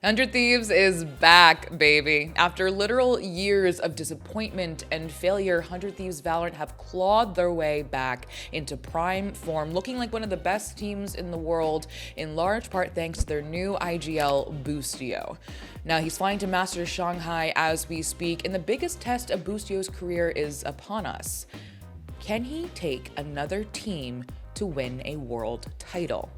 100 Thieves is back, baby. After literal years of disappointment and failure, 100 Thieves Valorant have clawed their way back into prime form, looking like one of the best teams in the world, in large part thanks to their new IGL Boostio. Now, he's flying to Masters Shanghai as we speak, and the biggest test of Boostio's career is upon us. Can he take another team to win a world title?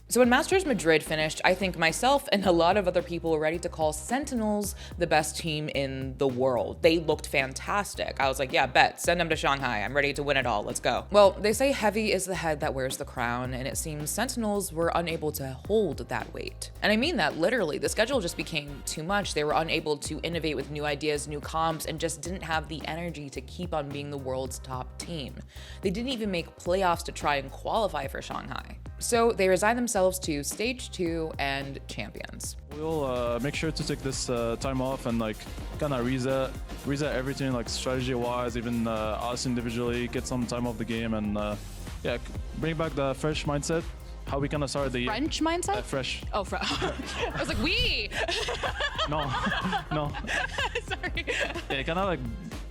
So when Masters Madrid finished, I think myself and a lot of other people were ready to call Sentinels the best team in the world. They looked fantastic. I was like, yeah, bet, send them to Shanghai. I'm ready to win it all, let's go. Well, they say heavy is the head that wears the crown, and it seems Sentinels were unable to hold that weight. And I mean that literally. The schedule just became too much. They were unable to innovate with new ideas, new comps, and just didn't have the energy to keep on being the world's top team. They didn't even make playoffs to try and qualify for Shanghai. So they resigned themselves to Stage 2 and Champions. We'll make sure to take this time off and kind of reset everything, strategy-wise, even us individually, get some time off the game, and yeah, bring back the fresh mindset. How we kind of started the year. French mindset? Fresh. Oh, I was like, we. No. Sorry. Yeah, kind of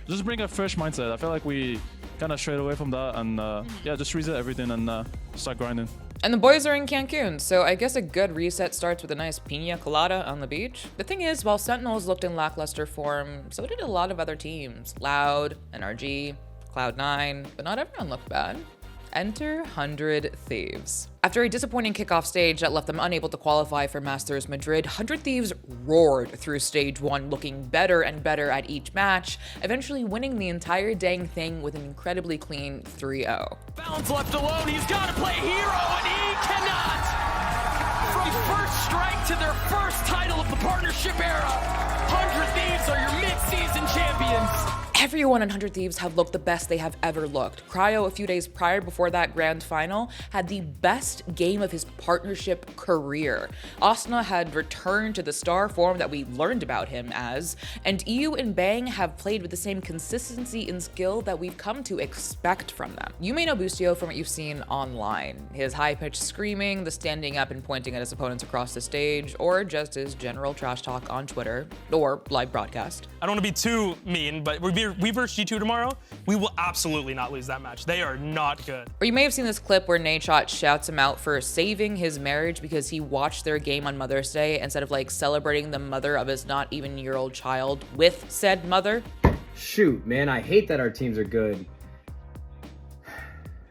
just bring a fresh mindset. I feel like we kind of strayed away from that, and yeah, just reset everything and start grinding. And the boys are in Cancun, so I guess a good reset starts with a nice pina colada on the beach. The thing is, while Sentinels looked in lackluster form, so did a lot of other teams. Loud, NRG, Cloud9, but not everyone looked bad. Enter 100 Thieves. After a disappointing kickoff stage that left them unable to qualify for Masters Madrid, 100 Thieves roared through Stage 1, looking better and better at each match, eventually winning the entire dang thing with an incredibly clean 3-0. Balance left alone, he's got to play hero, and he cannot! From first strike to their first title of the partnership era, 100 Thieves are your mid-season champions. Everyone in 100 Thieves have looked the best they have ever looked. Cryo, a few days prior before that grand final, had the best game of his partnership career. Asna had returned to the star form that we learned about him as, and EU and Bang have played with the same consistency and skill that we've come to expect from them. You may know Boostio from what you've seen online. His high-pitched screaming, the standing up and pointing at his opponents across the stage, or just his general trash talk on Twitter, or live broadcast. I don't want to be too mean, but we verse G2 tomorrow, we will absolutely not lose that match. They are not good. Or you may have seen this clip where Nadeshot shouts him out for saving his marriage because he watched their game on Mother's Day instead of celebrating the mother of his not even year-old child with said mother. Shoot, man, I hate that our teams are good.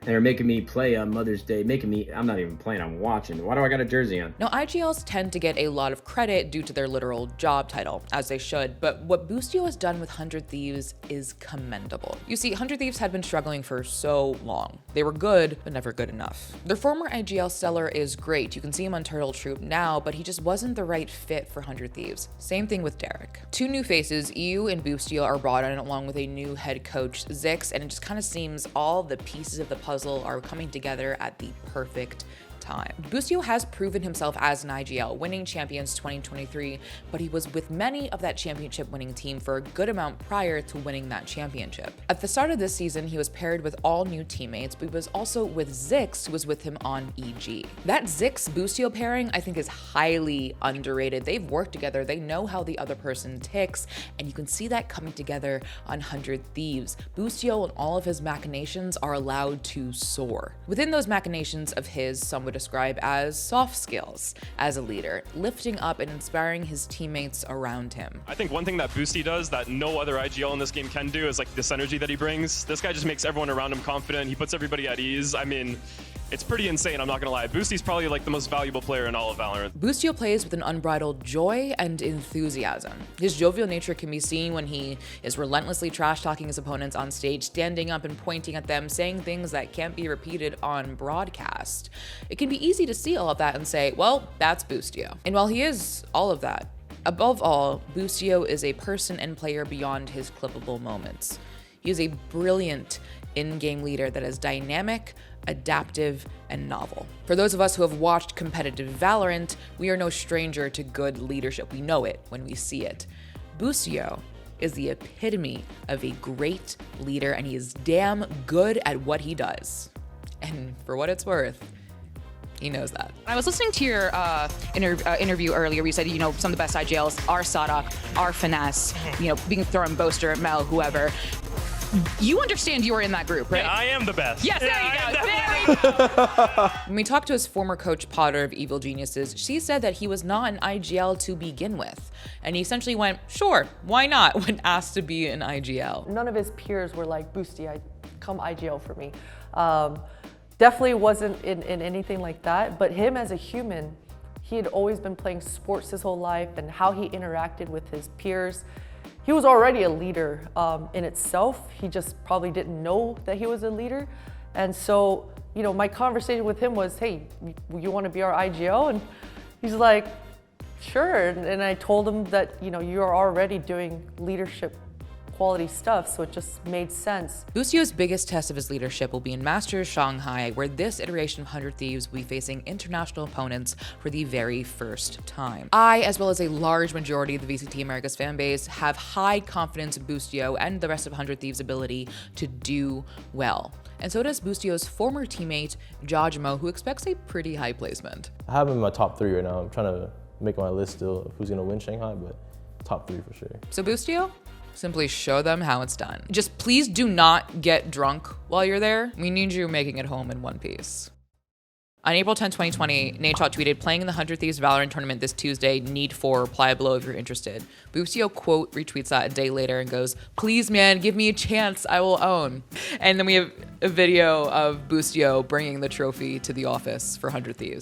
And they're making me play on Mother's Day, I'm not even playing, I'm watching. Why do I got a jersey on? Now, IGLs tend to get a lot of credit due to their literal job title, as they should, but what Boostio has done with 100 Thieves is commendable. You see, 100 Thieves had been struggling for so long. They were good, but never good enough. Their former IGL stellar is great. You can see him on Turtle Troop now, but he just wasn't the right fit for 100 Thieves. Same thing with Derek. Two new faces, EU and Boostio, are brought in along with a new head coach, Zix, and it just kind of seems all the pieces of the puzzle are coming together at the perfect time. Boostio has proven himself as an IGL, winning Champions 2023, but he was with many of that championship winning team for a good amount prior to winning that championship. At the start of this season, he was paired with all new teammates, but he was also with Zix, who was with him on EG. That Zix-Boostio pairing, I think, is highly underrated. They've worked together, they know how the other person ticks, and you can see that coming together on 100 Thieves. Boostio and all of his machinations are allowed to soar. Within those machinations of his, some would describe as soft skills as a leader, lifting up and inspiring his teammates around him. I think one thing that Boosty does that no other IGL in this game can do is this energy that he brings. This guy just makes everyone around him confident. He puts everybody at ease. I mean, it's pretty insane, I'm not gonna lie. Boosty's probably the most valuable player in all of Valorant. Boostio plays with an unbridled joy and enthusiasm. His jovial nature can be seen when he is relentlessly trash-talking his opponents on stage, standing up and pointing at them, saying things that can't be repeated on broadcast. It can be easy to see all of that and say, well, that's Boostio. And while he is all of that, above all, Boostio is a person and player beyond his clippable moments. He is a brilliant in-game leader that is dynamic, adaptive, and novel. For those of us who have watched competitive Valorant, we are no stranger to good leadership. We know it when we see it. Boostio is the epitome of a great leader, and he is damn good at what he does. And for what it's worth, he knows that. I was listening to your interview earlier where you said, you know, some of the best IGLs are Sadok, are Finesse, you know, being thrown Boaster, Mel, whoever. You understand you are in that group, right? Yeah, I am the best. Yes, there Yeah, you go. There we go. When we talked to his former coach, Potter of Evil Geniuses, she said that he was not an IGL to begin with. And he essentially went, sure, why not, when asked to be an IGL. None of his peers were like, Boosty, come IGL for me. Definitely wasn't in anything like that, but him as a human, he had always been playing sports his whole life, and how he interacted with his peers. He was already a leader in itself. He just probably didn't know that he was a leader. And so, you know, my conversation with him was, hey, you want to be our IGL? And he's like, sure. And I told him that, you know, you're already doing leadership quality stuff, so it just made sense. Boostio's biggest test of his leadership will be in Masters Shanghai, where this iteration of 100 Thieves will be facing international opponents for the very first time. I, as well as a large majority of the VCT America's fan base, have high confidence in Boostio and the rest of 100 Thieves' ability to do well. And so does Boostio's former teammate, Jajimo, who expects a pretty high placement. I have him in my top 3 right now. I'm trying to make my list still of who's gonna win Shanghai, but top 3 for sure. So Boostio? Simply show them how it's done. Just please do not get drunk while you're there. We need you making it home in one piece. On April 10, 2020, Nadeshot tweeted, playing in the 100 Thieves Valorant tournament this Tuesday, need for, reply below if you're interested. Boostio quote retweets that a day later and goes, please man, give me a chance, I will own. And then we have a video of Boostio bringing the trophy to the office for 100 Thieves.